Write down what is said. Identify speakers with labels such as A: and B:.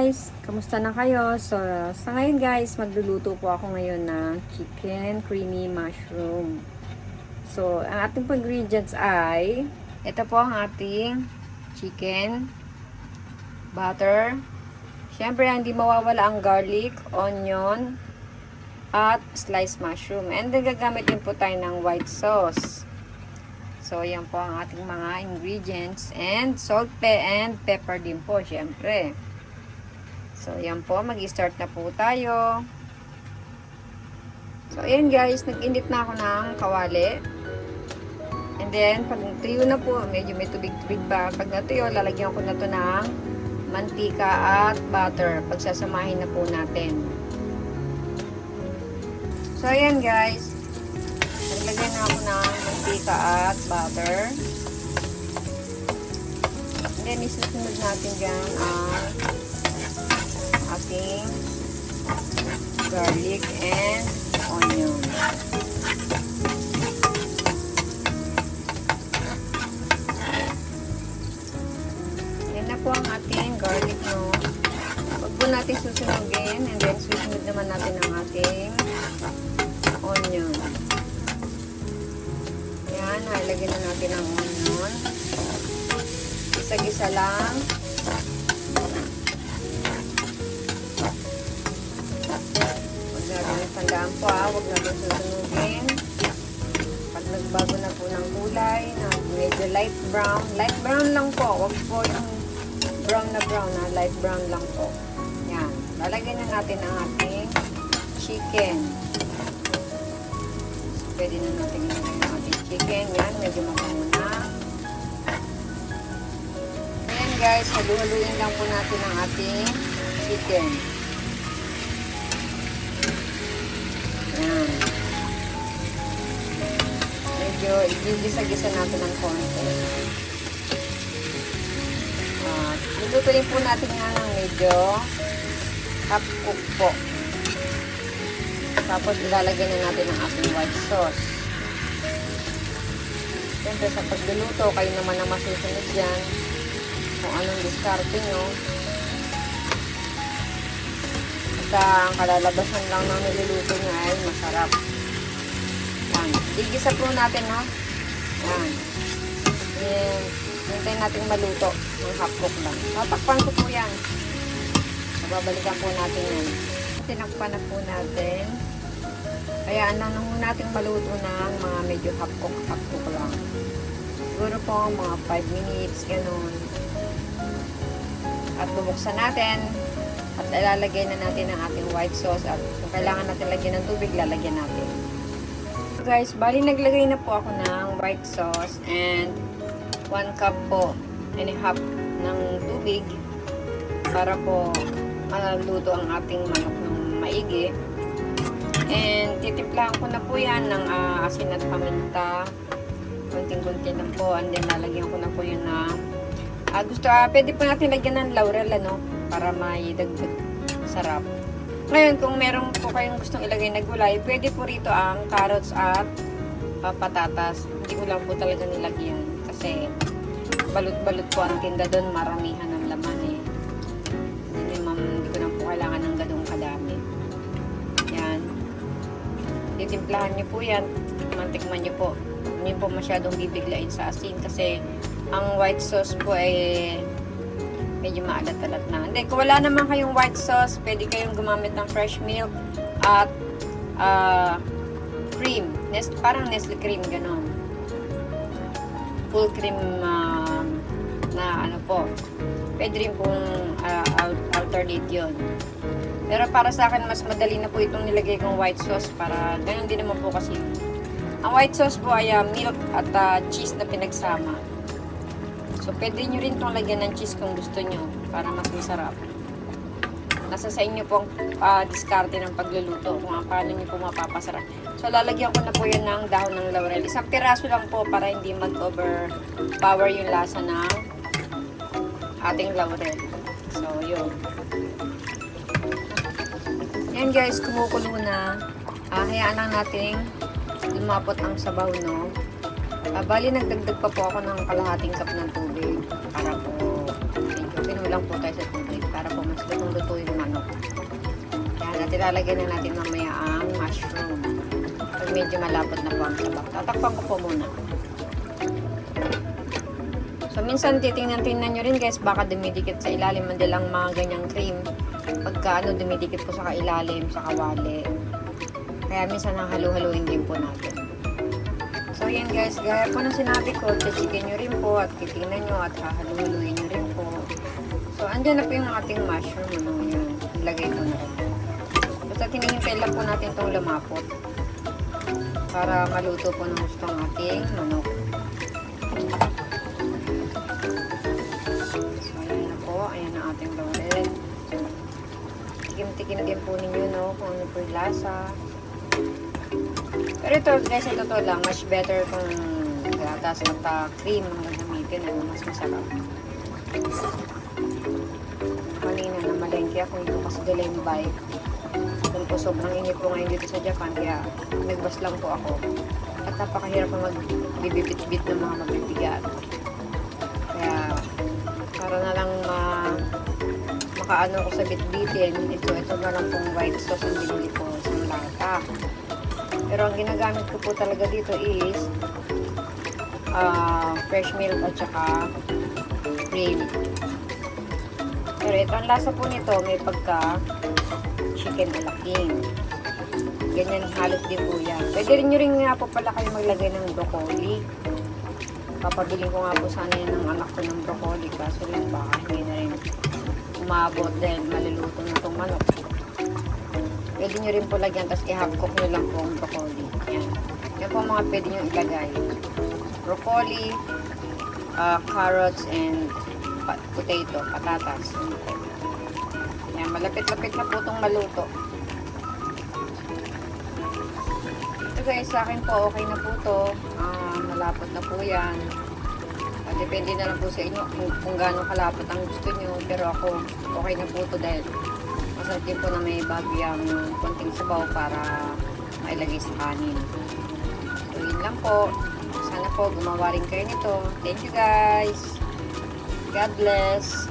A: guys! Kamusta na kayo? So, sa ngayon guys, magluluto po ako ngayon ng chicken creamy mushroom. So, ang ating ingredients ay ito po ang ating chicken, butter, syempre hindi mawawala ang garlic, onion, at sliced mushroom. And then gagamit din po tayo ng white sauce. So, yan po ang ating mga ingredients. And salt and pepper din po, syempre. So, yan po. Mag-start na po tayo. So, ayan guys. Nag-init na ako ng kawali. And then, pag tuyo na po, medyo may tubig-tubig pa. Pag natuyo, lalagyan ko na to ng mantika at butter. Pagsasamahin na po natin. So, ayan guys. Naglagay na ako ng mantika at butter. And then, isusunod natin dyan ang ating garlic and onion. Yan na po ang ating garlic, no? Huwag po natin susunugin. And then, susunod naman natin ang ating onion. Yan, halagyan na natin ang onion. Isa-gisa lang. Huwag natin tandaan po huwag natin susunugin. Pag nagbago na po ng kulay, medyo light brown lang po. Huwag po yung brown na brown, light brown lang po. Yan, lalagyan na natin ang ating chicken. Pwede na natin ilagay ang ating chicken. Yan, medyo mabango na. Ayan guys, halu-haluin lang po natin ang ating chicken. Yan. Medyo igigisa-gisa natin ng konti. Lulutuin po natin yan ng medyo half cook po. Tapos ilalagay na natin ang ating white sauce. Siyempre sa pagluluto, kayo naman ang masusunod dyan kung anong diskarte nyo. Basta ang kalalabasan lang ng niluluto nyo ay masarap. Yan. Igisa po natin ha. Yan. Hintayin natin maluto ng half cook lang. Tatakpan ko po yan. Babalikan po natin yan. Tinakpan na po natin. Kaya ano natin maluto ng mga medyo half cook lang. Siguro po mga 5 minutes, ganun. At bubuksan natin. At ilalagay na natin ang ating white sauce. At kung kailangan natin lagyan ng tubig, lalagyan natin. So guys, bali naglagay na po ako ng white sauce and 1 cup po and a half ng tubig para po maluto ang ating manok ng maigi. And titimplahan ko na po yan ng asin at paminta. Kunting-kunti lang po. And then lalagyan ko na po yun na pwede po natin lagyan ng laurel para may dagdag sarap. Ngayon kung meron po kayong gustong ilagay na gulay, pwede po rito ang carrots at patatas. Hindi ko lang po talaga nilagyan kasi balut-balut po ang tinda doon, maramihan ng laman hindi ko na po kailangan ng ganong kadami. Yan. Titimplahan nyo po yan. Mantikman nyo po. Hindi po masyadong bibiglain sa asin kasi ang white sauce po ay medyo maalat-alat na. Hindi, kung wala naman kayong white sauce, pwede kayong gumamit ng fresh milk at cream. Parang Nestle cream, ganon. Full cream na pwede rin pong alternate yun. Pero para sa akin, mas madali na po itong nilagay kong white sauce para ganun din naman po kasi. Ang white sauce po ay milk at cheese na pinagsama. So, pwede nyo rin itong lagyan ng cheese kung gusto nyo para mas masarap. Nasa sa inyo pong diskarte ng pagluluto kung paano nyo po mapapasarap. So, lalagyan ko na po yan ng dahon ng laurel. Isang piraso lang po para hindi mag-overpower yung lasa ng ating laurel. So, yun. Yan guys, kumukulo na. Hayaan lang natin lumapot ang sabaw, no? Bali, nagdagdag pa po ako ng kalahating cup ng tubig para po, medyo pinulang po tayo sa tubig para po mas lutong-luto yung manok. Yan, at ilalagyan na natin mamaya ang mushroom. Pag medyo malapot na po ang sabaw. Tatakpan ko po muna. So, minsan titingnan nyo rin guys, baka dumidikit sa ilalim, madalang mga ganyang cream. Pagka dumidikit po sa ilalim, sa kawali. Kaya minsan halu-haluin din po natin. So, yan guys, gaya po ng sinabi ko, chichikin nyo rin po at titingnan nyo at hahalu-haluin nyo rin po. So, andyan na po yung ating mushroom. Ano, yan. Ilagay ko na rin. Basta tinihintay lang po natin itong lumapot para maluto po ng gusto ang ating manok. Ayan ang ating laurel. Tikim-tikim din po ninyo, no, kung ano po yung lasa. Pero ito, guys, sa totoo lang, much better kung gatas at cream ang gagamitin, ano, mas masarap. Kanina na malengke ako dito kasi Delembay. Doon po sobrang init po ngayon dito sa Japan, kaya nagbas lang po ako. At napakahirap na magbibit-bit ng mga mabibigat. Kaya, para na lang makaano ko sa bitbitin, ito na lang pong white sauce ang binili ko sa lata. Pero ang ginagamit ko po talaga dito is fresh milk at saka cream. Pero ito, ang lasa po nito, may pagka chicken alaking. Ganyan halos din po yan. Pwede rin nyo rin nga po pala kayo maglagay ng broccoli. Papabiling ko nga po sana yan ng anak ko ng broccoli, kaso rin baka hindi na rin umabot dahil maluluto na itong manok. Pwede nyo rin po lagyan, tapos i-half cook nyo lang po ang broccoli. Yan. Yan po mga pwede nyo ilagay. Broccoli, carrots, and potato, patatas. Yan, malapit-lapit na po itong maluto. Ito guys, sa akin po, okay na po ito. Malapot na po yan. Depende na lang po sa inyo kung gaano kalapot ang gusto nyo. Pero ako, okay na po ito dahil masarap din po na may bagyang konting sabaw para mailagay sa kanin. So, yun lang po. Sana po gumawa rin kayo nito. Thank you guys. God bless.